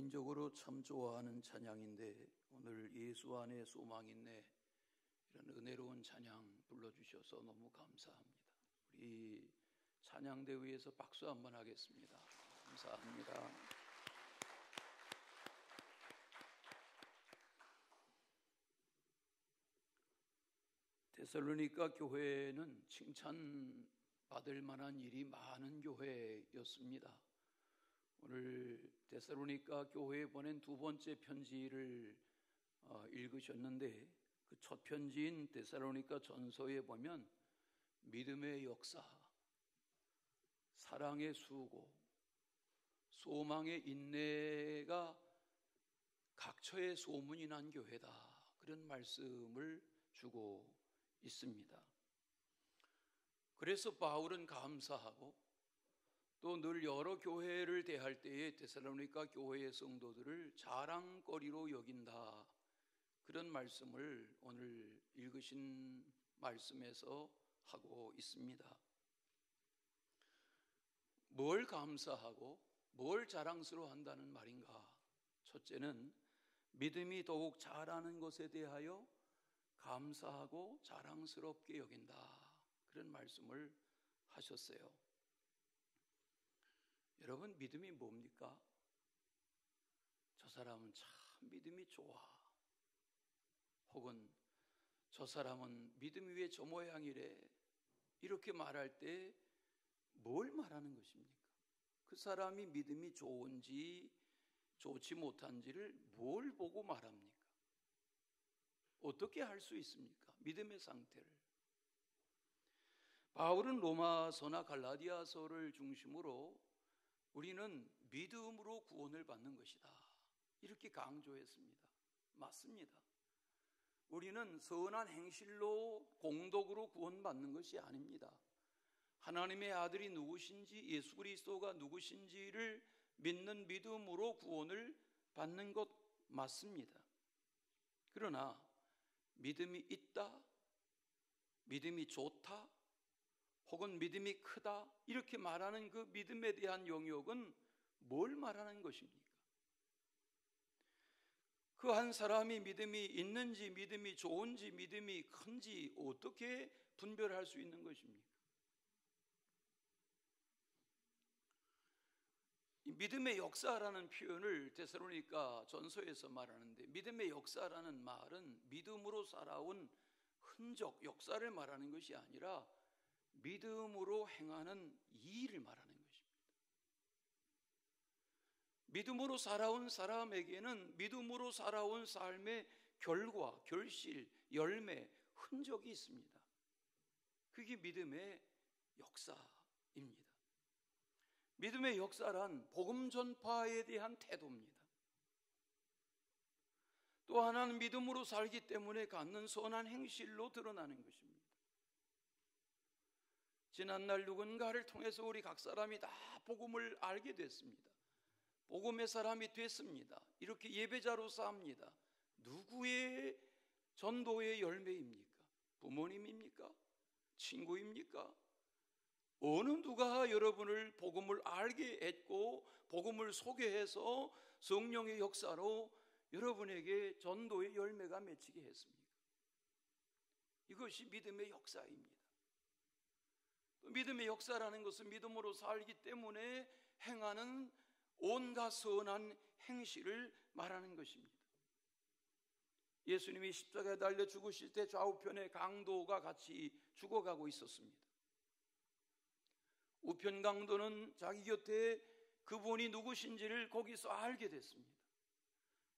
개인적으로 참 좋아하는 찬양인데 오늘 예수 안에 소망 있네 이런 은혜로운 찬양 불러주셔서 너무 감사합니다. 우리 찬양대 위에서 박수 한번 하겠습니다. 감사합니다. 데살로니가 교회는 칭찬받을 만한 일이 많은 교회였습니다. 오늘 데살로니가 교회에 보낸 두 번째 편지를 읽으셨는데 그 첫 편지인 데살로니가 전서에 보면 믿음의 역사, 사랑의 수고, 소망의 인내가 각처에 소문이 난 교회다, 그런 말씀을 주고 있습니다. 그래서 바울은 감사하고 또 늘 여러 교회를 대할 때에 데살로니가 교회의 성도들을 자랑거리로 여긴다, 그런 말씀을 오늘 읽으신 말씀에서 하고 있습니다. 뭘 감사하고 뭘 자랑스러워한다는 말인가? 첫째는 믿음이 더욱 자라는 것에 대하여 감사하고 자랑스럽게 여긴다, 그런 말씀을 하셨어요. 여러분, 믿음이 뭡니까? 저 사람은 참 믿음이 좋아, 혹은 저 사람은 믿음 위에 저 모양이래, 이렇게 말할 때 뭘 말하는 것입니까? 그 사람이 믿음이 좋은지 좋지 못한지를 뭘 보고 말합니까? 어떻게 할 수 있습니까? 믿음의 상태를. 바울은 로마서나 갈라디아서를 중심으로 우리는 믿음으로 구원을 받는 것이다, 이렇게 강조했습니다. 맞습니다. 우리는 선한 행실로 공덕으로 구원받는 것이 아닙니다. 하나님의 아들이 누구신지, 예수 그리스도가 누구신지를 믿는 믿음으로 구원을 받는 것 맞습니다. 그러나 믿음이 있다, 믿음이 좋다, 혹은 믿음이 크다, 이렇게 말하는 그 믿음에 대한 영역은 뭘 말하는 것입니까? 그 한 사람이 믿음이 있는지, 믿음이 좋은지, 믿음이 큰지 어떻게 분별할 수 있는 것입니까? 이 믿음의 역사라는 표현을 데살로니가 전서에서 말하는데, 믿음의 역사라는 말은 믿음으로 살아온 흔적, 역사를 말하는 것이 아니라 믿음으로 행하는 일을 말하는 것입니다. 믿음으로 살아온 사람에게는 믿음으로 살아온 삶의 결과, 결실, 열매, 흔적이 있습니다. 그게 믿음의 역사입니다. 믿음의 역사란 복음 전파에 대한 태도입니다. 또 하나는 믿음으로 살기 때문에 갖는 선한 행실로 드러나는 것입니다. 지난날 누군가를 통해서 우리 각 사람이 다 복음을 알게 됐습니다. 복음의 사람이 됐습니다. 이렇게 예배자로 삽니다. 누구의 전도의 열매입니까? 부모님입니까? 친구입니까? 어느 누가 여러분을 복음을 알게 했고 복음을 소개해서 성령의 역사로 여러분에게 전도의 열매가 맺히게 했습니까? 이것이 믿음의 역사입니다. 믿음의 역사라는 것은 믿음으로 살기 때문에 행하는 온갖 선한 행실을 말하는 것입니다. 예수님이 십자가에 달려 죽으실 때 좌우편에 강도가 같이 죽어가고 있었습니다. 우편 강도는 자기 곁에 그분이 누구신지를 거기서 알게 됐습니다.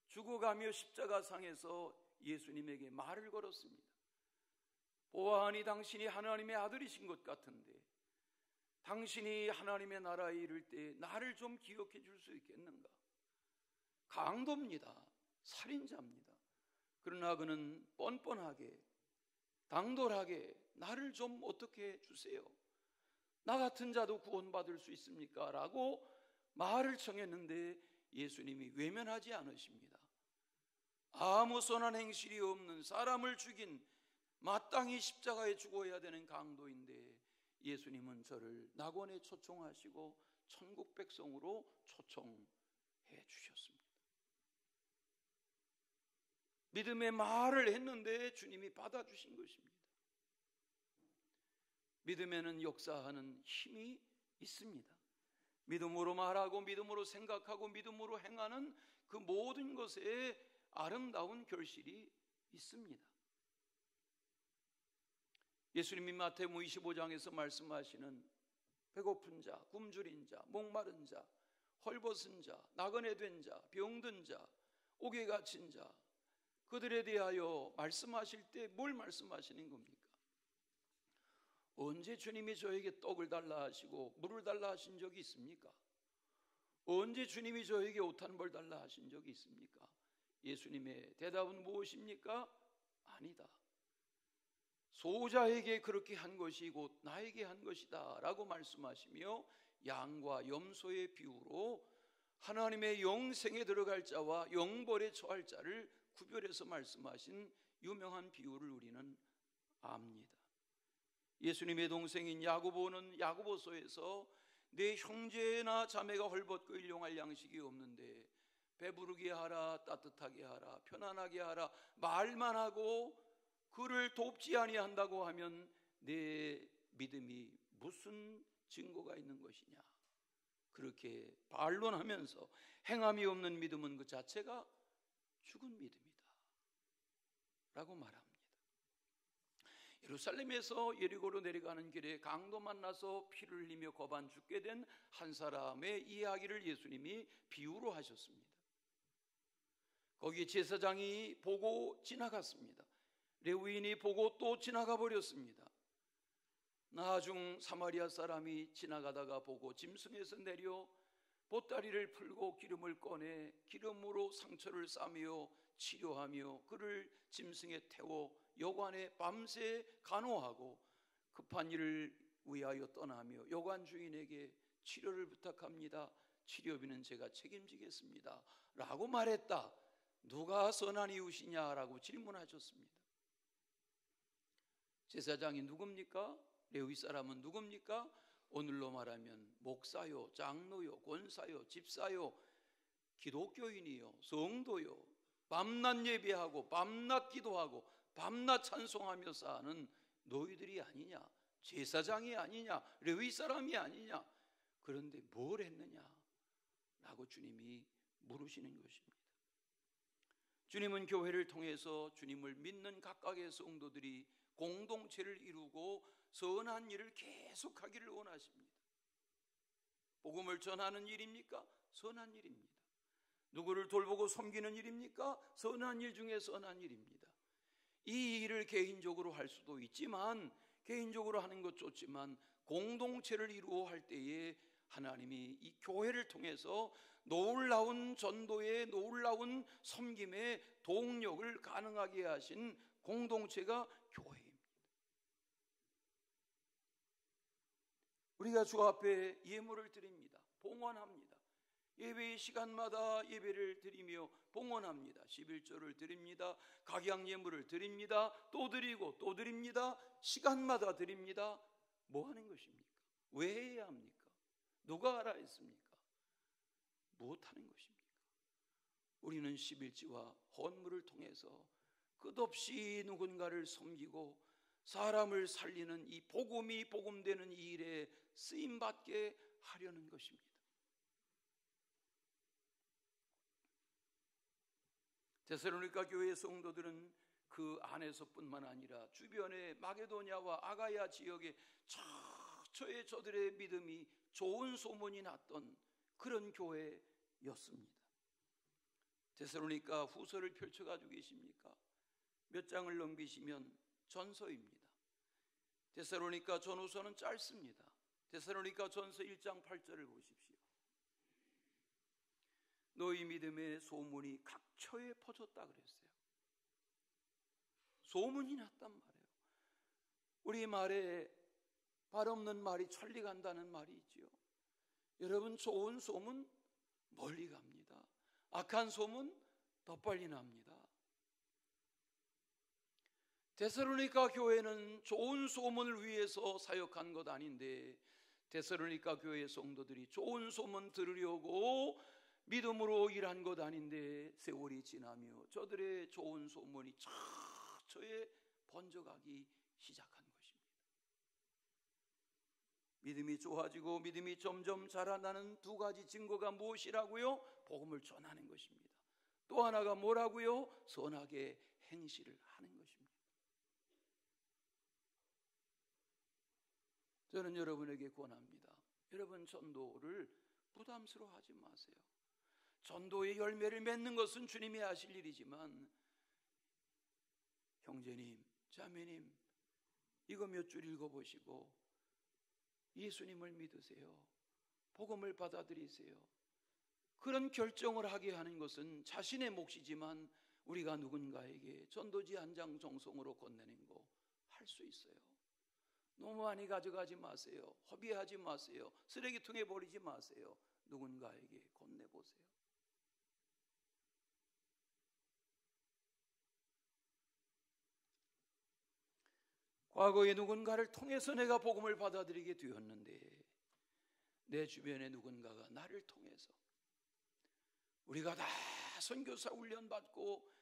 죽어가며 십자가상에서 예수님에게 말을 걸었습니다. 보아하니 당신이 하나님의 아들이신 것 같은데 당신이 하나님의 나라에 이를 때 나를 좀 기억해 줄 수 있겠는가? 강도입니다. 살인자입니다. 그러나 그는 뻔뻔하게 당돌하게 나를 좀 어떻게 해 주세요, 나 같은 자도 구원받을 수 있습니까? 라고 말을 청했는데 예수님이 외면하지 않으십니다. 아무 선한 행실이 없는 사람을 죽인 마땅히 십자가에 죽어야 되는 강도인데 예수님은 저를 낙원에 초청하시고 천국 백성으로 초청해 주셨습니다. 믿음의 말을 했는데 주님이 받아주신 것입니다. 믿음에는 역사하는 힘이 있습니다. 믿음으로 말하고 믿음으로 생각하고 믿음으로 행하는 그 모든 것에 아름다운 결실이 있습니다. 예수님이 마태복음 25장에서 말씀하시는 배고픈 자, 굶주린 자, 목마른 자, 헐벗은 자, 나그네 된 자, 병든 자, 옥에 갇힌 자, 그들에 대하여 말씀하실 때 뭘 말씀하시는 겁니까? 언제 주님이 저에게 떡을 달라 하시고 물을 달라 하신 적이 있습니까? 언제 주님이 저에게 옷 한 벌 달라 하신 적이 있습니까? 예수님의 대답은 무엇입니까? 아니다. 소자에게 그렇게 한 것이 곧 나에게 한 것이다 라고 말씀하시며 양과 염소의 비유로 하나님의 영생에 들어갈 자와 영벌에 처할 자를 구별해서 말씀하신 유명한 비유를 우리는 압니다. 예수님의 동생인 야고보는 야고보서에서 내 형제나 자매가 헐벗고 일용할 양식이 없는데 배부르게 하라, 따뜻하게 하라, 편안하게 하라 말만 하고 그를 돕지 아니한다고 하면 내 믿음이 무슨 증거가 있는 것이냐, 그렇게 반론하면서 행함이 없는 믿음은 그 자체가 죽은 믿음이다 라고 말합니다. 예루살렘에서 예리고로 내려가는 길에 강도 만나서 피를 흘리며 거반 죽게 된 한 사람의 이야기를 예수님이 비유로 하셨습니다. 거기 제사장이 보고 지나갔습니다. 레위인이 보고 또 지나가 버렸습니다. 나중 사마리아 사람이 지나가다가 보고 짐승에서 내려 보따리를 풀고 기름을 꺼내 기름으로 상처를 싸며 치료하며 그를 짐승에 태워 여관에 밤새 간호하고 급한 일을 위하여 떠나며 여관 주인에게 치료를 부탁합니다. 치료비는 제가 책임지겠습니다 라고 말했다. 누가 선한 이웃이냐라고 질문하셨습니다. 제사장이 누굽니까? 레위 사람은 누굽니까? 오늘로 말하면 목사요, 장로요, 권사요, 집사요, 기독교인이요, 성도요, 밤낮 예배하고 밤낮 기도하고 밤낮 찬송하며 사는 너희들이 아니냐, 제사장이 아니냐, 레위 사람이 아니냐. 그런데 뭘 했느냐 라고 주님이 물으시는 것입니다. 주님은 교회를 통해서 주님을 믿는 각각의 성도들이 공동체를 이루고 선한 일을 계속하기를 원하십니다. 복음을 전하는 일입니까? 선한 일입니다. 누구를 돌보고 섬기는 일입니까? 선한 일 중에 선한 일입니다. 이 일을 개인적으로 할 수도 있지만, 개인적으로 하는 것 좋지만 공동체를 이루어 할 때에 하나님이 이 교회를 통해서 놀라운 전도의 놀라운 섬김의 동력을 가능하게 하신 공동체가 교회입니다. 우리가 주 앞에 예물을 드립니다. 봉헌합니다. 예배의 시간마다 예배를 드리며 봉헌합니다. 11조를 드립니다. 각양 예물을 드립니다. 또 드리고 또 드립니다. 시간마다 드립니다. 뭐 하는 것입니까? 왜 해야 합니까? 누가 하라 했습니까? 무엇 하는 것입니까? 우리는 11지와 헌물을 통해서 끝없이 누군가를 섬기고 사람을 살리는 이 복음이 복음되는 이 일에 쓰임받게 하려는 것입니다. 데살로니가 교회의 성도들은 그 안에서뿐만 아니라 주변의 마게도냐와 아가야 지역의 처처에 저들의 믿음이 좋은 소문이 났던 그런 교회였습니다. 데살로니가 후서를 펼쳐가지고 계십니까? 몇 장을 넘기시면 전서입니다. 데살로니가 전후서는 짧습니다. 데살로니가 전서 1장 8절을 보십시오. 너희 믿음의 소문이 각처에 퍼졌다 그랬어요. 소문이 났단 말이에요. 우리 말에 발 없는 말이 천리 간다는 말이 있지요. 여러분, 좋은 소문 멀리 갑니다. 악한 소문 더 빨리 납니다. 데살로니가 교회는 좋은 소문을 위해서 사역한 것 아닌데 데살로니가 교회 성도들이 좋은 소문 들으려고 믿음으로 일한 것 아닌데 세월이 지나며 저들의 좋은 소문이 저에 번져가기 시작한 것입니다. 믿음이 좋아지고 믿음이 점점 자라나는 두 가지 증거가 무엇이라고요? 복음을 전하는 것입니다. 또 하나가 뭐라고요? 선하게 행실을 하는 것입니다. 저는 여러분에게 권합니다. 여러분, 전도를 부담스러워하지 마세요. 전도의 열매를 맺는 것은 주님이 하실 일이지만, 형제님, 자매님, 이거 몇 줄 읽어보시고 예수님을 믿으세요. 복음을 받아들이세요. 그런 결정을 하게 하는 것은 자신의 몫이지만 우리가 누군가에게 전도지 한 장 정성으로 건네는 거 할 수 있어요. 너무 많이 가져가지 마세요. 허비하지 마세요. 쓰레기통에 버리지 마세요. 누군가에게 건네보세요. 과거에 누군가를 통해서 내가 복음을 받아들이게 되었는데, 내 주변의 누군가가 나를 통해서, 우리가 다 선교사 훈련받고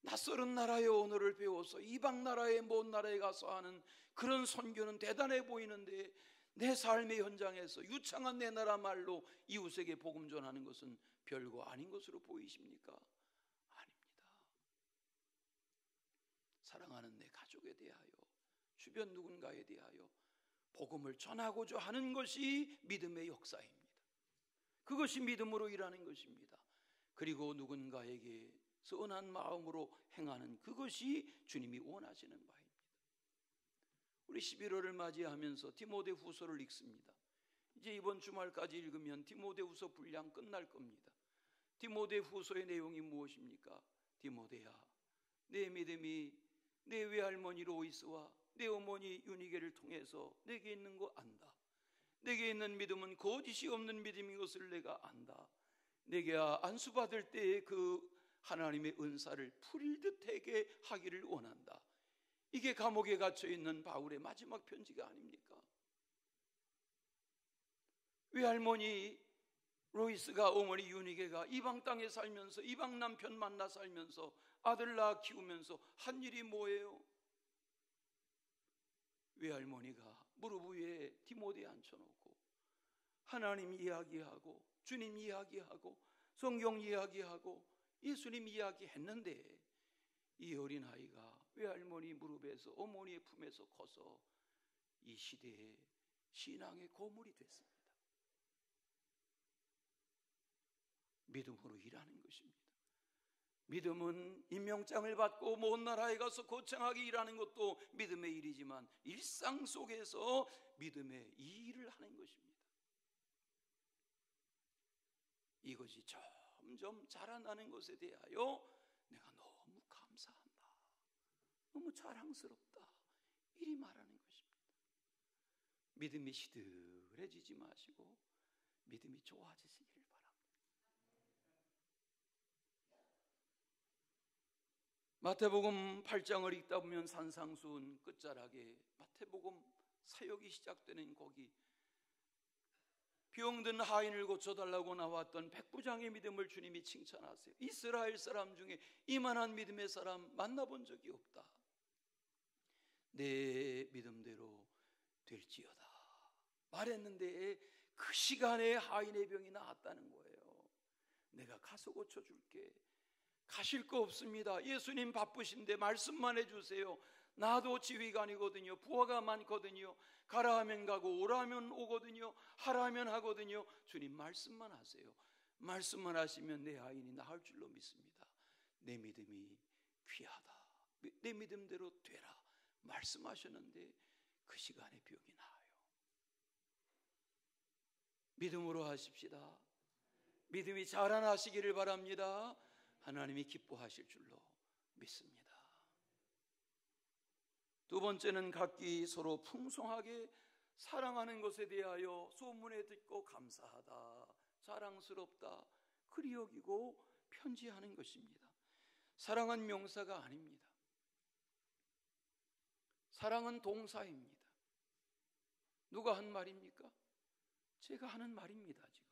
낯설은 나라의 언어를 배워서 이방 나라의 먼 나라에 가서 하는 그런 선교는 대단해 보이는데, 내 삶의 현장에서 유창한 내 나라 말로 이웃에게 복음 전하는 것은 별거 아닌 것으로 보이십니까? 아닙니다. 사랑하는 내 가족에 대하여, 주변 누군가에 대하여 복음을 전하고자 하는 것이 믿음의 역사입니다. 그것이 믿음으로 일하는 것입니다. 그리고 누군가에게 선한 마음으로 행하는 그것이 주님이 원하시는 바입니다. 우리 11월을 맞이하면서 디모데후서를 읽습니다. 이제 이번 주말까지 읽으면 디모데후서 분량 끝날 겁니다. 디모데후서의 내용이 무엇입니까? 디모데야, 내 믿음이 내 외할머니 로이스와 내 어머니 유니게를 통해서 내게 있는 거 안다. 내게 있는 믿음은 거짓이 없는 믿음인 것을 내가 안다. 내게 안수받을 때에 그 하나님의 은사를 풀듯하게 하기를 원한다. 이게 감옥에 갇혀있는 바울의 마지막 편지가 아닙니까? 외할머니 로이스가, 어머니 유니게가 이방 땅에 살면서, 이방 남편 만나 살면서, 아들 낳아 키우면서 한 일이 뭐예요? 외할머니가 무릎 위에 디모데 앉혀놓고 하나님 이야기하고 주님 이야기하고 성경 이야기하고 예수님 이야기했는데, 이 어린아이가 외할머니 무릎에서, 어머니의 품에서 커서 이 시대의 신앙의 고물이 됐습니다. 믿음으로 일하는 것입니다. 믿음은 임명장을 받고 먼 나라에 가서 거창하게 일하는 것도 믿음의 일이지만, 일상 속에서 믿음의 일을 하는 것입니다. 이것이 점점 자라나는 것에 대하여 내가 너무 감사한다, 너무 자랑스럽다, 이리 말하는 것입니다. 믿음이 시들해지지 마시고 믿음이 좋아지시기를 바랍니다. 마태복음 8장을 읽다 보면 산상수훈 끝자락에 마태복음 사역이 시작되는 거기, 병든 하인을 고쳐달라고 나왔던 백부장의 믿음을 주님이 칭찬하세요. 이스라엘 사람 중에 이만한 믿음의 사람 만나본 적이 없다. 내 믿음대로 될지어다 말했는데 그 시간에 하인의 병이 나았다는 거예요. 내가 가서 고쳐줄게. 가실 거 없습니다. 예수님 바쁘신데 말씀만 해주세요. 나도 지휘관이거든요. 부하가 많거든요. 가라 하면 가고 오라 하면 오거든요. 하라 하면 하거든요. 주님 말씀만 하세요. 말씀만 하시면 내 아인이 나을 줄로 믿습니다. 내 믿음이 귀하다. 내 믿음대로 되라 말씀하셨는데 그 시간에 병이 나아요. 믿음으로 하십시다. 믿음이 자라나시기를 바랍니다. 하나님이 기뻐하실 줄로 믿습니다. 두 번째는 각기 서로 풍성하게 사랑하는 것에 대하여 소문에 듣고 감사하다, 자랑스럽다, 그리 여기고 편지하는 것입니다. 사랑은 명사가 아닙니다. 사랑은 동사입니다. 누가 한 말입니까? 제가 하는 말입니다. 지금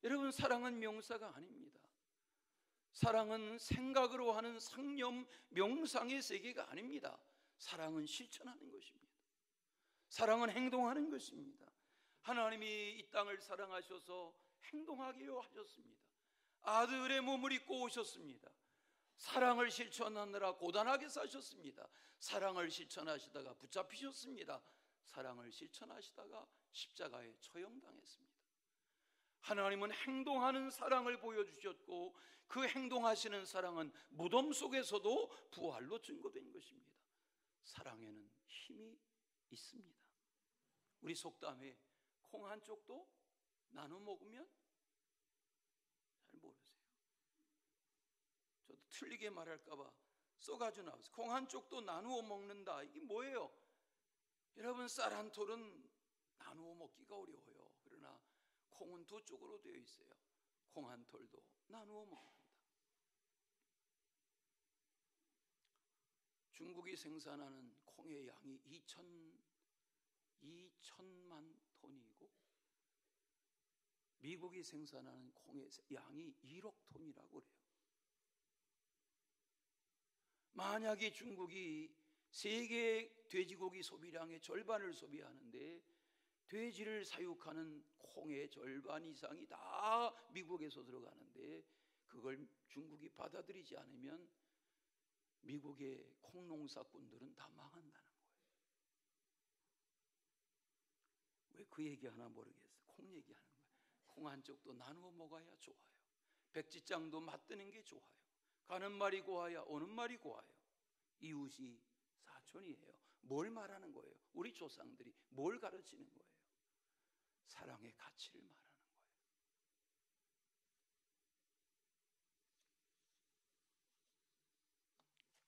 여러분, 사랑은 명사가 아닙니다. 사랑은 생각으로 하는 상념 명상의 세계가 아닙니다. 사랑은 실천하는 것입니다. 사랑은 행동하는 것입니다. 하나님이 이 땅을 사랑하셔서 행동하기로 하셨습니다. 아들의 몸을 입고 오셨습니다. 사랑을 실천하느라 고단하게 사셨습니다. 사랑을 실천하시다가 붙잡히셨습니다. 사랑을 실천하시다가 십자가에 처형당했습니다. 하나님은 행동하는 사랑을 보여주셨고, 그 행동하시는 사랑은 무덤 속에서도 부활로 증거된 것입니다. 사랑에는 힘이 있습니다. 우리 속담에 콩 한 쪽도 나눠 먹으면, 잘 모르세요. 저도 틀리게 말할까봐 써가지고 나왔어요. 콩 한 쪽도 나누어 먹는다. 이게 뭐예요? 여러분, 쌀 한 톨은 나누어 먹기가 어려워요. 그러나 콩은 두 쪽으로 되어 있어요. 콩 한 톨도 나누어 먹는다. 중국이 생산하는 콩의 양이 2천만 톤이고, 미국이 생산하는 콩의 양이 1억 톤이라고 그래요. 만약에 중국이 세계 돼지고기 소비량의 절반을 소비하는데, 돼지를 사육하는 콩의 절반 이상이 다 미국에서 들어가는데, 그걸 중국이 받아들이지 않으면 미국의 콩농사꾼들은 다 망한다는 거예요. 왜 그 얘기 하나 모르겠어요. 콩 얘기하는 거예요. 콩 한쪽도 나누어 먹어야 좋아요. 백지장도 맞드는 게 좋아요. 가는 말이 고와야 오는 말이 고와요. 이웃이 사촌이에요. 뭘 말하는 거예요? 우리 조상들이 뭘 가르치는 거예요? 사랑의 가치를 말하는 거예요.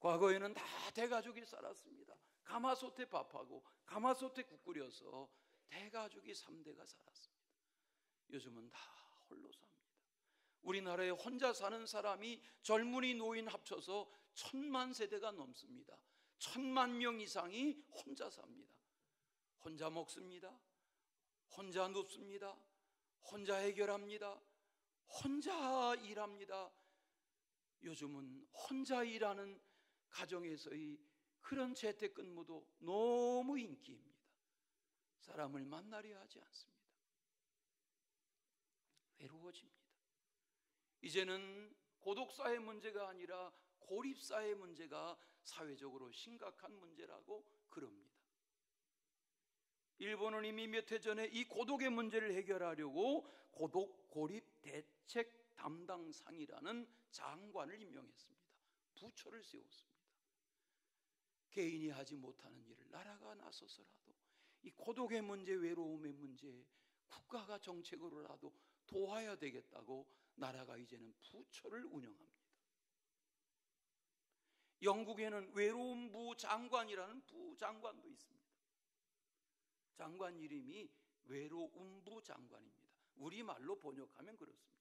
과거에는 다 대가족이 살았습니다. 가마솥에 밥하고 가마솥에 국 끓여서 대가족이 3대가 살았습니다. 요즘은 다 홀로 삽니다. 우리나라에 혼자 사는 사람이 젊은이 노인 합쳐서 1000만 세대가 넘습니다. 1000만 명 이상이 혼자 삽니다. 혼자 먹습니다. 혼자 눕습니다. 혼자 해결합니다. 혼자 일합니다. 요즘은 혼자 일하는 가정에서의 그런 재택근무도 너무 인기입니다. 사람을 만나려 하지 않습니다. 외로워집니다. 이제는 고독사의 문제가 아니라 고립사의 문제가 사회적으로 심각한 문제라고 그럽니다. 일본은 이미 몇 해 전에 이 고독의 문제를 해결하려고 고독 고립 대책 담당상이라는 장관을 임명했습니다. 부처를 세웠습니다. 개인이 하지 못하는 일을 나라가 나서서라도 이 고독의 문제, 외로움의 문제, 국가가 정책으로라도 도와야 되겠다고 나라가 이제는 부처를 운영합니다. 영국에는 외로움부 장관이라는 부장관도 있습니다. 장관 이름이 외로움부 장관입니다. 우리말로 번역하면 그렇습니다.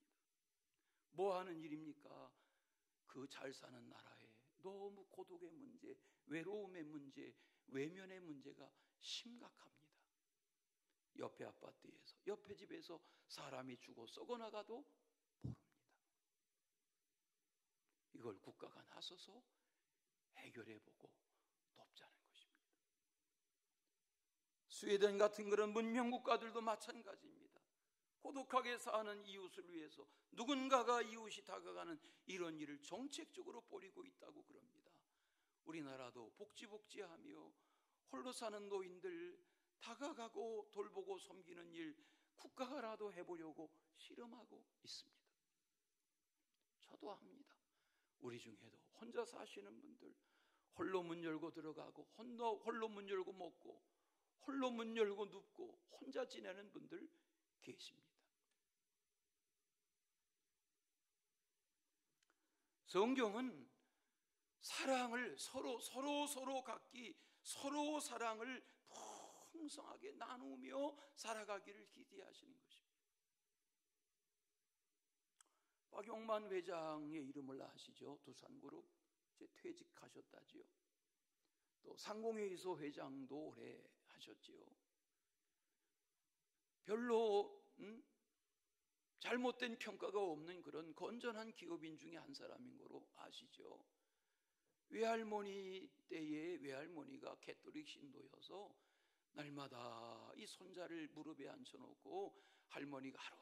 뭐 하는 일입니까? 그 잘 사는 나라에 너무 고독의 문제, 외로움의 문제, 외면의 문제가 심각합니다. 옆에 아파트에서, 옆에 집에서 사람이 죽어 썩어나가도 모릅니다. 이걸 국가가 나서서 해결해보고 돕자는 것입니다. 스웨덴 같은 그런 문명국가들도 마찬가지입니다. 고독하게 사는 이웃을 위해서 누군가가 이웃이 다가가는 이런 일을 정책적으로 벌이고 있다고 그럽니다. 우리나라도 복지복지하며 홀로 사는 노인들 다가가고 돌보고 섬기는 일 국가가라도 해보려고 실험하고 있습니다. 저도 합니다. 우리 중에도 혼자 사시는 분들, 홀로 문 열고 들어가고 홀로 문 열고 먹고 홀로 문 열고 눕고 혼자 지내는 분들 계십니다. 성경은 사랑을 서로 갖기, 서로 사랑을 풍성하게 나누며 살아가기를 기대하시는 것입니다. 박용만 회장의 이름을 아시죠? 두산그룹 이제 퇴직하셨다지요. 또 상공회의소 회장도 오래 하셨지요. 별로 잘못된 평가가 없는 그런 건전한 기업인 중에 한 사람인 거로 아시죠? 외할머니 때에 외할머니가 개토릭 신도여서 날마다 이 손자를 무릎에 앉혀놓고 할머니가 하루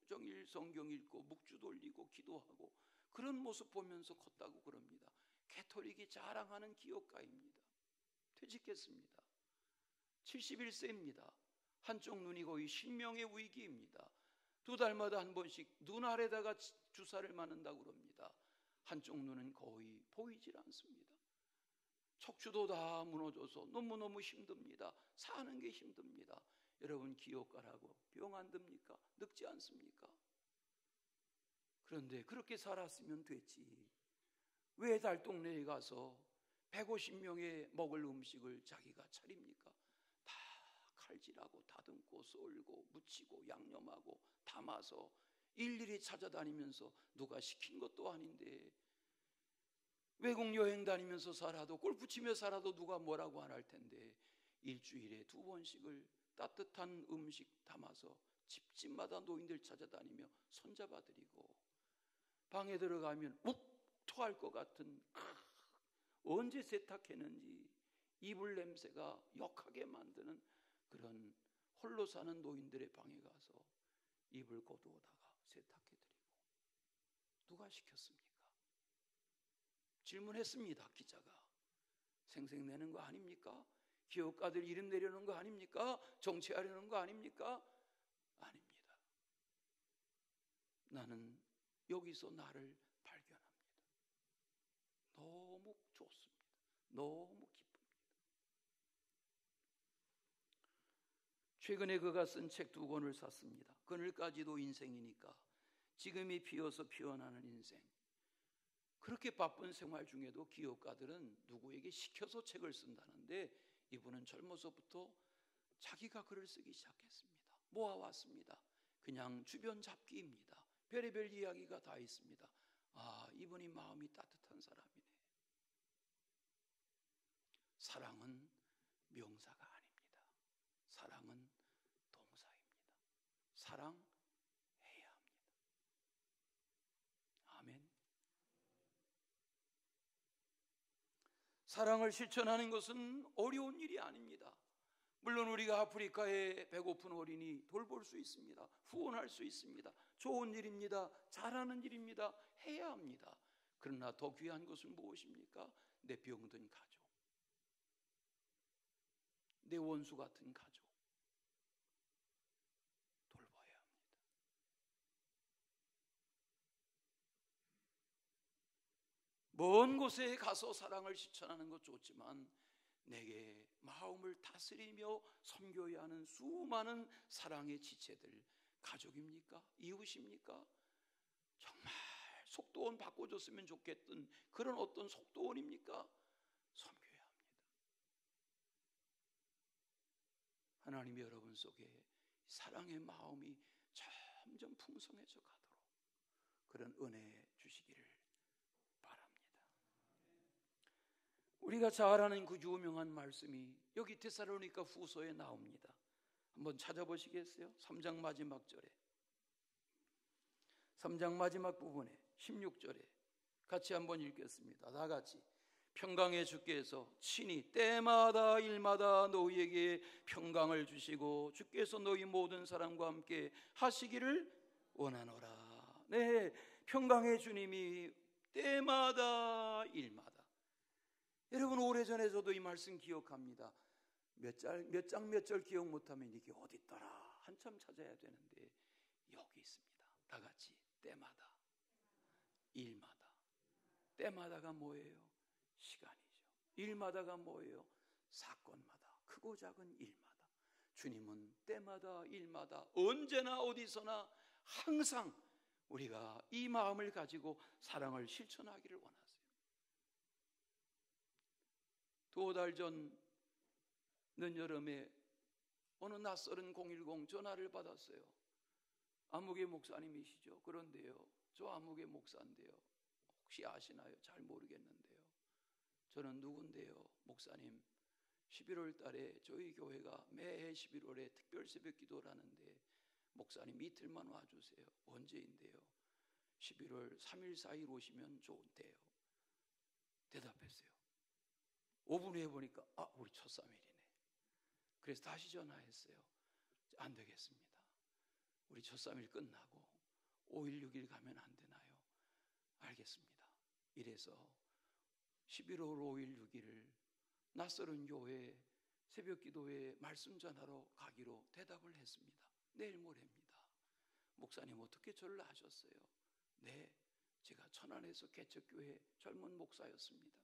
종일 성경 읽고 묵주 돌리고 기도하고 그런 모습 보면서 컸다고 그럽니다. 개토릭이 자랑하는 기업가입니다. 퇴직했습니다. 71세입니다. 한쪽 눈이 거의 실명의 위기입니다. 2달마다 한 번씩 눈 아래다가 주사를 맞는다고 그럽니다. 한쪽 눈은 거의 보이질 않습니다. 척추도 다 무너져서 너무너무 힘듭니다. 사는 게 힘듭니다. 여러분, 기업가라고 병 안 듭니까? 늙지 않습니까? 그런데 그렇게 살았으면 됐지. 왜 달동네에 가서 150명의 먹을 음식을 자기가 차립니까? 다 칼질하고 다듬고 썰고 무치고 양념하고 담아서 일일이 찾아다니면서 누가 시킨 것도 아닌데, 외국 여행 다니면서 살아도 골프 치며 살아도 누가 뭐라고 안 할 텐데 일주일에 2번씩을 따뜻한 음식 담아서 집집마다 노인들 찾아다니며 손잡아드리고, 방에 들어가면 욱 토할 것 같은 언제 세탁했는지 이불 냄새가 역하게 만드는 그런 홀로 사는 노인들의 방에 가서 이불 거두어다가 세탁해드리고, 누가 시켰습니까? 질문했습니다. 기자가. 생색내는 거 아닙니까? 기업가들 이름 내려는 거 아닙니까? 정치하려는 거 아닙니까? 아닙니다. 나는 여기서 나를 발견합니다. 너무 좋습니다. 너무 기쁩니다. 최근에 그가 쓴 책 2권을 샀습니다. 그늘까지도 인생이니까, 지금이 피어서 피어나는 인생. 그렇게 바쁜 생활 중에도 기업가들은 누구에게 시켜서 책을 쓴다는데, 이분은 젊어서부터 자기가 글을 쓰기 시작했습니다. 모아왔습니다. 그냥 주변 잡기입니다. 별의별 이야기가 다 있습니다. 아, 이분이 마음이 따뜻한 사람이네. 사랑은 명사가 아닙니다. 사랑은 동사입니다. 사랑해야 합니다. 아멘. 사랑을 실천하는 것은 어려운 일이 아닙니다. 물론 우리가 아프리카에 배고픈 어린이 돌볼 수 있습니다. 후원할 수 있습니다. 좋은 일입니다. 잘하는 일입니다. 해야 합니다. 그러나 더 귀한 것은 무엇입니까? 내 병든 가족, 내 원수 같은 가족 돌봐야 합니다. 먼 곳에 가서 사랑을 실천하는 것 좋지만, 내게 마음을 다스리며 섬겨야 하는 수많은 사랑의 지체들, 가족입니까? 이웃입니까? 정말 속도원 바꿔줬으면 좋겠던 그런 어떤 속도원입니까? 섬겨야 합니다. 하나님이 여러분 속에 사랑의 마음이 점점 풍성해져 가도록 그런 은혜 주시기를 바랍니다. 우리가 잘 아는 그 유명한 말씀이 여기 데살로니가 후서에 나옵니다. 한번 찾아보시겠어요? 3장 마지막 절에, 3장 마지막 부분에 16절에 같이 한번 읽겠습니다. 다 같이. 평강의 주께서 친히 때마다 일마다 너희에게 평강을 주시고 주께서 너희 모든 사람과 함께 하시기를 원하노라. 네, 평강의 주님이 때마다 일마다. 여러분, 오래전에 저도 이 말씀 기억합니다. 몇 장 몇 절 기억 못하면 이게 어디 있더라 한참 찾아야 되는데 여기 있습니다. 다 같이. 때마다 일마다. 때마다가 뭐예요? 시간이죠. 일마다가 뭐예요? 사건마다, 크고 작은 일마다. 주님은 때마다 일마다 언제나 어디서나 항상 우리가 이 마음을 가지고 사랑을 실천하기를 원하세요. 2달 전 늦여름에 어느 낯설은 010 전화를 받았어요. 아무개 목사님이시죠? 그런데요, 저 아무개 목사인데요, 혹시 아시나요? 잘 모르겠는데요. 저는 누군데요? 목사님, 11월 달에 저희 교회가 매해 11월에 특별 새벽 기도를 하는데 목사님 이틀만 와주세요. 언제인데요? 11월 3일 4일 오시면 좋은데요. 대답했어요. 5분 후에 보니까 우리 첫3일이네. 그래서 다시 전화했어요. 안 되겠습니다. 우리 첫3일 끝나고 5일 6일 가면 안 되나요? 알겠습니다. 이래서 11월 5일 6일을 낯설은 교회 새벽 기도회 말씀 전하러 가기로 대답을 했습니다. 내일 모레입니다. 목사님 어떻게 저를 아셨어요? 네, 제가 천안에서 개척교회 젊은 목사였습니다.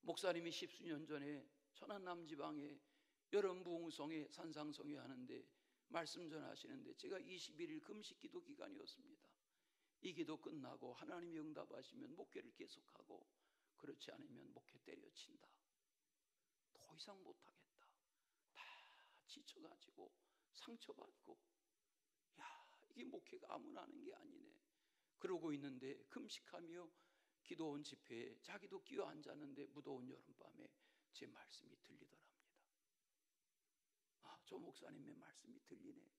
목사님이 10수년 전에 천안 남지방에 여름 부흥성회 산상성회 하는데 말씀 전하시는데 제가 21일 금식기도 기간이었습니다. 이 기도 끝나고 하나님이 응답하시면 목회를 계속하고 그렇지 않으면 목회 때려친다. 더 이상 못하겠다. 다 지쳐가지고 상처받고 이게 목회가 아무나 하는 게 아니네. 그러고 있는데 금식하며 기도원 집회에 자기도 끼어 앉았는데 무더운 여름밤에 제 말씀이 들리더랍니다. 저 목사님의 말씀이 들리네.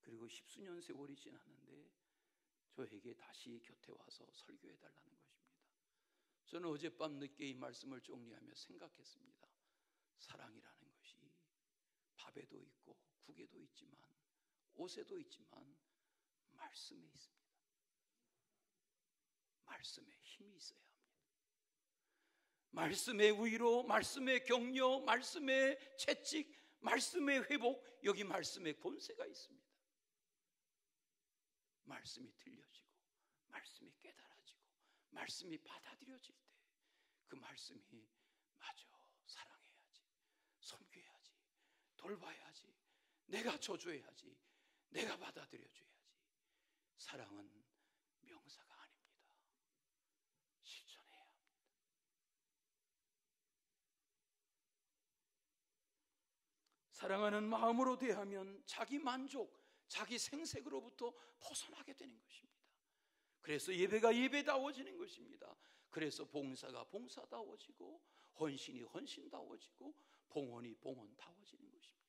그리고 10수년 세월이 지났는데 저에게 다시 곁에 와서 설교해달라는 것입니다. 저는 어젯밤 늦게 이 말씀을 정리하며 생각했습니다. 사랑이라는 것이 밥에도 있고 국에도 있지만 옷에도 있지만 말씀에 있습니다. 말씀에 힘이 있어야 합니다. 말씀의 위로, 말씀의 격려, 말씀의 채찍, 말씀의 회복, 여기 말씀의 권세가 있습니다. 말씀이 들려지고 말씀이 깨달아지고 말씀이 받아들여질 때 그 말씀이 맞아, 사랑해야지, 섬겨야지, 돌봐야지, 내가 저주해야지, 내가 받아들여줘야지. 사랑은 명사가 아닙니다. 실천해야 합니다. 사랑하는 마음으로 대하면 자기 만족, 자기 생색으로부터 벗어나게 되는 것입니다. 그래서 예배가 예배다워지는 것입니다. 그래서 봉사가 봉사다워지고 헌신이 헌신다워지고 봉헌이 봉헌다워지는 것입니다.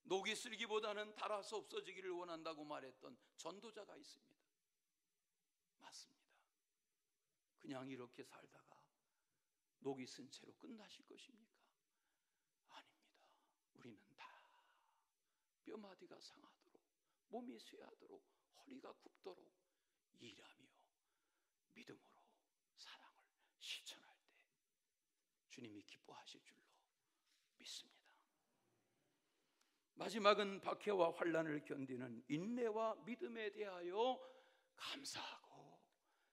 녹이 슬기보다는 달아서 없어지기를 원한다고 말했던 전도자가 있습니다. 맞습니다. 그냥 이렇게 살다가 녹이 쓴 채로 끝나실 것입니까? 아닙니다. 우리는 다 뼈마디가 상하도록, 몸이 쇠하도록, 허리가 굽도록 일하며 믿음으로 사랑을 실천할 때 주님이 기뻐하실 줄로 믿습니다. 마지막은 박해와 환난을 견디는 인내와 믿음에 대하여 감사하고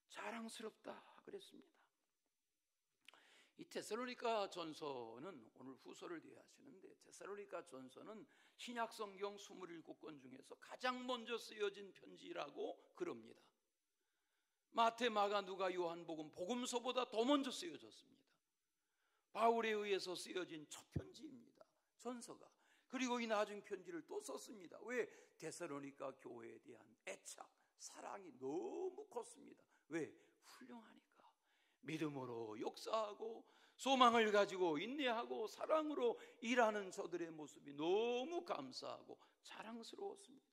자랑스럽다 그랬습니다. 이 데살로니가 전서는 오늘 후서를 대하시는데 데살로니가 전서는 신약 성경 27권 중에서 가장 먼저 쓰여진 편지라고 그럽니다. 마태, 마가, 누가, 요한복음, 복음서보다 더 먼저 쓰여졌습니다. 바울에 의해서 쓰여진 첫 편지입니다. 전서가. 그리고 이 나중 편지를 또 썼습니다. 왜? 데살로니가 교회에 대한 애착, 사랑이 너무 컸습니다. 왜? 훌륭하니까. 믿음으로 역사하고 소망을 가지고 인내하고 사랑으로 일하는 저들의 모습이 너무 감사하고 자랑스러웠습니다.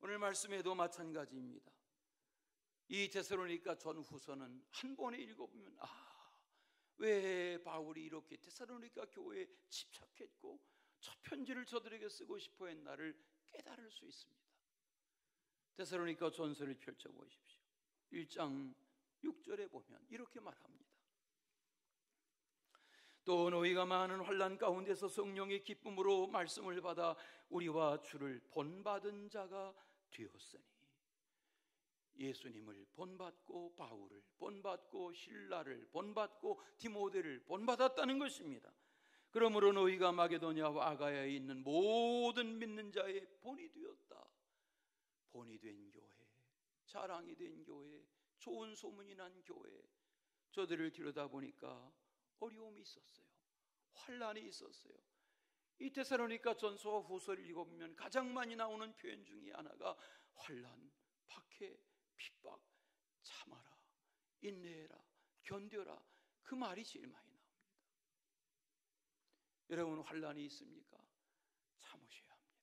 오늘 말씀에도 마찬가지입니다. 이 데살로니가 전후서는 한 번에 읽어보면 왜 바울이 이렇게 데살로니가 교회에 집착했고 첫 편지를 저들에게 쓰고 싶어 했나를 깨달을 수 있습니다. 데살로니가 전서를 펼쳐보십시오. 1장 6절에 보면 이렇게 말합니다. 또 너희가 많은 환난 가운데서 성령의 기쁨으로 말씀을 받아 우리와 주를 본받은 자가 되었으니, 예수님을 본받고 바울을 본받고 신라를 본받고 디모데를 본받았다는 것입니다. 그러므로 너희가 마게도냐와 아가야에 있는 모든 믿는 자의 본이 되었다. 본이 된 교회, 자랑이 된 교회, 좋은 소문이 난 교회, 저들을 들여다보니까 어려움이 있었어요. 환난이 있었어요. 이 데살로니가 전서와 후서를 읽어보면 가장 많이 나오는 표현 중에 하나가 환난, 박해, 핍박, 참아라, 인내해라, 견뎌라, 그 말이 제일 많이 나옵니다. 여러분, 환난이 있습니까? 참으셔야 합니다.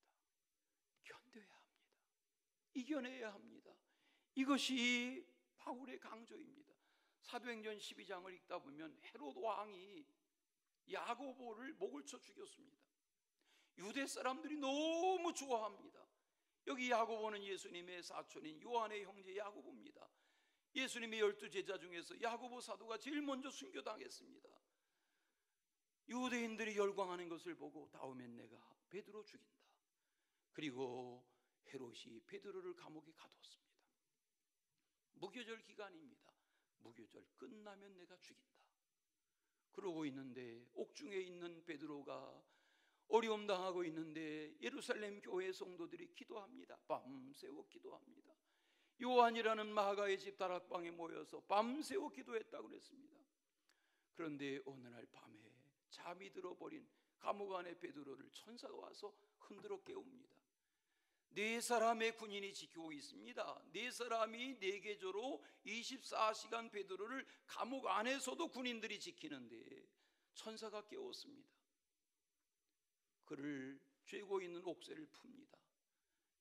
견뎌야 합니다. 이겨내야 합니다. 이것이 바울의 강조입니다. 사도행전 12장을 읽다 보면 헤롯 왕이 야고보를 목을 쳐 죽였습니다. 유대 사람들이 너무 좋아합니다. 여기 야고보는 예수님의 사촌인 요한의 형제 야고보입니다. 예수님의 12제자 중에서 야고보 사도가 제일 먼저 순교당했습니다. 유대인들이 열광하는 것을 보고 다음엔 내가 베드로 죽인다. 그리고 헤롯이 베드로를 감옥에 가두었습니다. 무교절 기간입니다. 무교절 끝나면 내가 죽인다. 그러고 있는데 옥중에 있는 베드로가 어려움 당하고 있는데 예루살렘 교회 성도들이 기도합니다. 밤새워 기도합니다. 요한이라는 마가의 집 다락방에 모여서 밤새워 기도했다고 그랬습니다. 그런데 어느 날 밤에 잠이 들어버린 감옥 안에 베드로를 천사가 와서 흔들어 깨웁니다. 4사람의 군인이 지키고 있습니다. 4사람이 4계조로 24시간 베드로를 감옥 안에서도 군인들이 지키는데 천사가 깨웠습니다. 그를 쬐고 있는 옥새를 풉니다.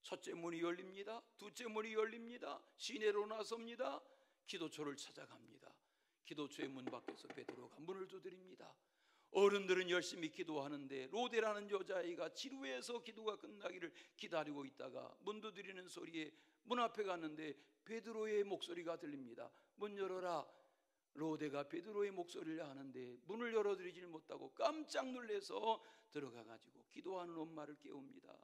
첫째 문이 열립니다. 둘째 문이 열립니다. 시내로 나섭니다. 기도처를 찾아갑니다. 기도처의 문 밖에서 베드로가 문을 두드립니다. 어른들은 열심히 기도하는데 로데라는 여자아이가 지루해서 기도가 끝나기를 기다리고 있다가 문 두드리는 소리에 문 앞에 갔는데 베드로의 목소리가 들립니다. 문 열어라. 로데가 베드로의 목소리를 아는데 문을 열어드리질 못하고 깜짝 놀라서 들어가가지고 기도하는 엄마를 깨웁니다.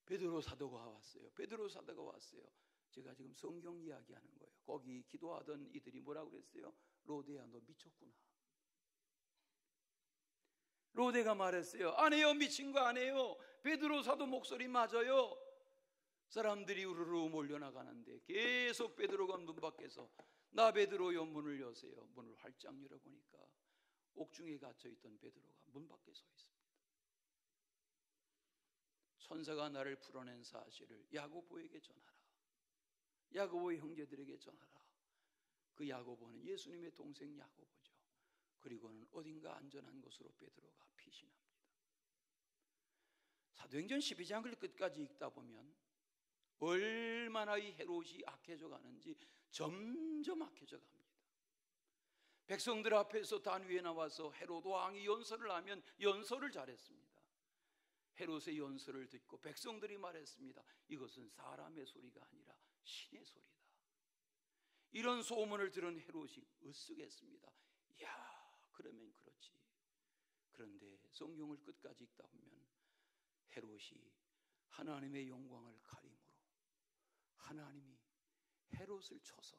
베드로 사도가 왔어요. 베드로 사도가 왔어요. 제가 지금 성경 이야기하는 거예요. 거기 기도하던 이들이 뭐라고 그랬어요? 로데야, 너 미쳤구나. 로데가 말했어요. 아니에요, 미친 거 아니에요. 베드로 사도 목소리 맞아요. 사람들이 우르르 몰려나가는데 계속 베드로가 문 밖에서 나 베드로요, 문을 여세요. 문을 활짝 열어보니까 옥중에 갇혀있던 베드로가 문 밖에 서 있습니다. 천사가 나를 풀어낸 사실을 야고보에게 전하라. 야고보의 형제들에게 전하라. 그 야고보는 예수님의 동생 야고보죠. 그리고는 어딘가 안전한 곳으로 베드로가 피신합니다. 사도행전 12장을 끝까지 읽다 보면 얼마나 이 헤롯이 악해져 가는지 점점 악해져 갑니다. 백성들 앞에서 단 위에 나와서 헤롯 왕이 연설을 하면 연설을 잘했습니다. 헤롯의 연설을 듣고 백성들이 말했습니다. 이것은 사람의 소리가 아니라 신의 소리다. 이런 소문을 들은 헤롯이 으쓱했습니다. 이야, 그러면 그렇지. 그런데 성경을 끝까지 읽다 보면 헤롯이 하나님의 영광을 가림으로 하나님이 헤롯을 쳐서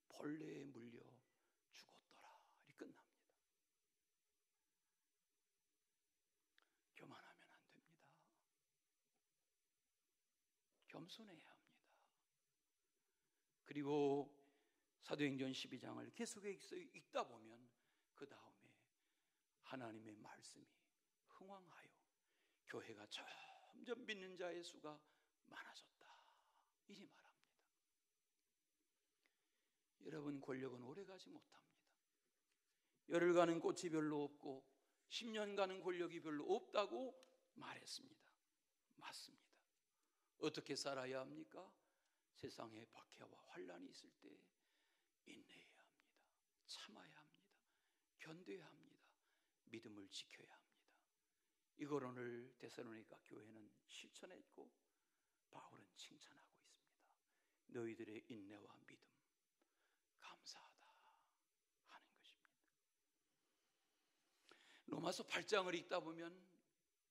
벌레에 물려 죽었더라. 이 끝납니다. 교만하면 안 됩니다. 겸손해야 합니다. 그리고 사도행전 12장을 계속해서 읽다 보면 그 다음에 하나님의 말씀이 흥왕하여 교회가 점점 믿는 자의 수가 많아졌다. 이리 말합니다. 여러분, 권력은 오래가지 못합니다. 열흘 가는 꽃이 별로 없고 10년 가는 권력이 별로 없다고 말했습니다. 맞습니다. 어떻게 살아야 합니까? 세상에 박해와 환난이 있을 때 인내해야 합니다. 참아야 합니다. 견뎌야 합니다. 믿음을 지켜야 합니다. 이걸 오늘 데살로니가 교회는 실천했고 바울은 칭찬하고 있습니다. 너희들의 인내와 믿음 감사하다 하는 것입니다. 로마서 8장을 읽다 보면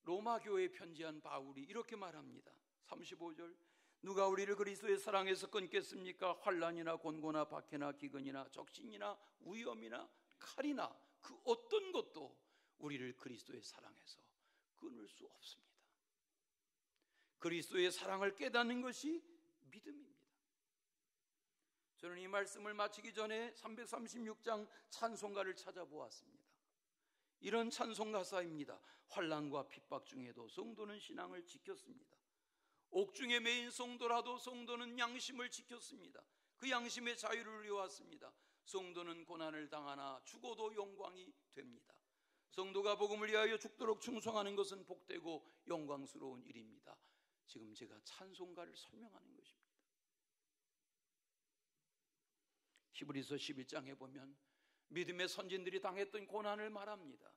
로마 교회에 편지한 바울이 이렇게 말합니다. 35절, 누가 우리를 그리스도의 사랑에서 끊겠습니까? 환난이나 곤고나 박해나 기근이나 적신이나 위험이나 칼이나 그 어떤 것도 우리를 그리스도의 사랑에서 끊을 수 없습니다. 그리스도의 사랑을 깨닫는 것이 믿음입니다. 저는 이 말씀을 마치기 전에 336장 찬송가를 찾아보았습니다. 이런 찬송 가사입니다. 환난과 핍박 중에도 성도는 신앙을 지켰습니다. 옥중에 매인 성도라도 성도는 양심을 지켰습니다. 그 양심의 자유를 이루었습니다. 성도는 고난을 당하나 죽어도 영광이 됩니다. 성도가 복음을 위하여 죽도록 충성하는 것은 복되고 영광스러운 일입니다. 지금 제가 찬송가를 설명하는 것입니다. 히브리서 11장에 보면 믿음의 선진들이 당했던 고난을 말합니다.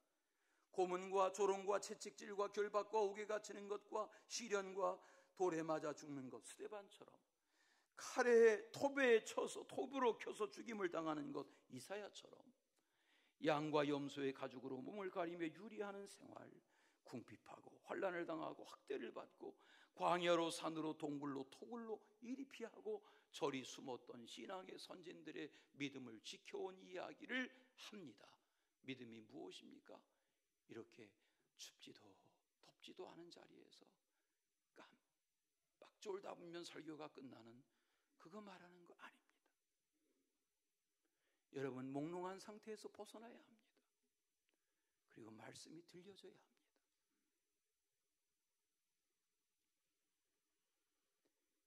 고문과 조롱과 채찍질과 결박과 옥에 갇히는 것과 시련과 돌에 맞아 죽는 것, 스데반처럼 칼에 톱으로 켜서 죽임을 당하는 것, 이사야처럼 양과 염소의 가죽으로 몸을 가리며 유리하는 생활, 궁핍하고 환난을 당하고 학대를 받고 광야로 산으로 동굴로 토굴로 이리 피하고 저리 숨었던 신앙의 선진들의 믿음을 지켜온 이야기를 합니다. 믿음이 무엇입니까? 이렇게 춥지도 덥지도 않은 자리에서 깜빡 졸다 보면 설교가 끝나는 그거 말하는 거 아닙니다. 여러분, 몽롱한 상태에서 벗어나야 합니다. 그리고 말씀이 들려져야 합니다.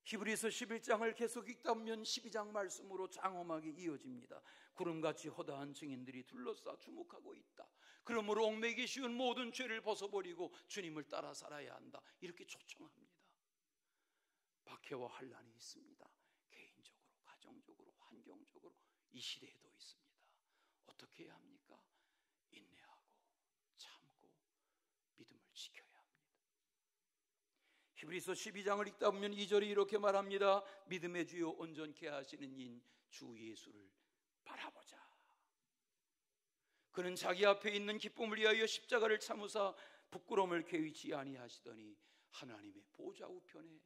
히브리서 11장을 계속 읽다 보면 12장 말씀으로 장엄하게 이어집니다. 구름같이 허다한 증인들이 둘러싸 주목하고 있다. 그러므로 얽매이기 쉬운 모든 죄를 벗어버리고 주님을 따라 살아야 한다. 이렇게 초청합니다. 박해와 환난이 있습니다. 개인적으로, 가정적으로, 환경적으로 이 시대에도 있습니다. 어떻게 해야 합니까? 인내하고 참고 믿음을 지켜야 합니다. 히브리서 12장을 읽다 보면 2절이 이렇게 말합니다. 믿음의 주요 온전케 하시는 인 주 예수를 바라보자. 그는 자기 앞에 있는 기쁨을 위하여 십자가를 참으사 부끄러움을 개의치 아니하시더니 하나님의 보좌 우편에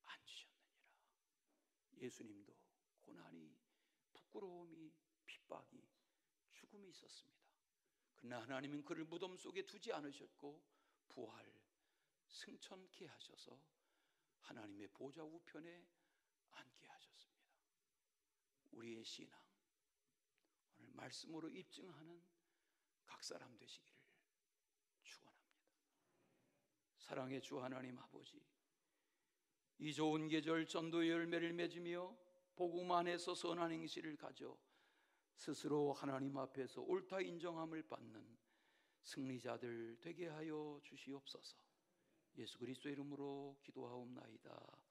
앉으셨느니라. 예수님도 고난이, 부끄러움이, 핍박이, 죽음이 있었습니다. 그러나 하나님은 그를 무덤 속에 두지 않으셨고 부활, 승천케 하셔서 하나님의 보좌 우편에 앉게 하셨습니다. 우리의 신앙, 오늘 말씀으로 입증하는 각 사람 되시기를 축원합니다. 사랑의 주 하나님 아버지, 이 좋은 계절 전도의 열매를 맺으며 복음 안에서 선한 행실을 가져 스스로 하나님 앞에서 옳다 인정함을 받는 승리자들 되게 하여 주시옵소서. 예수 그리스도의 이름으로 기도하옵나이다.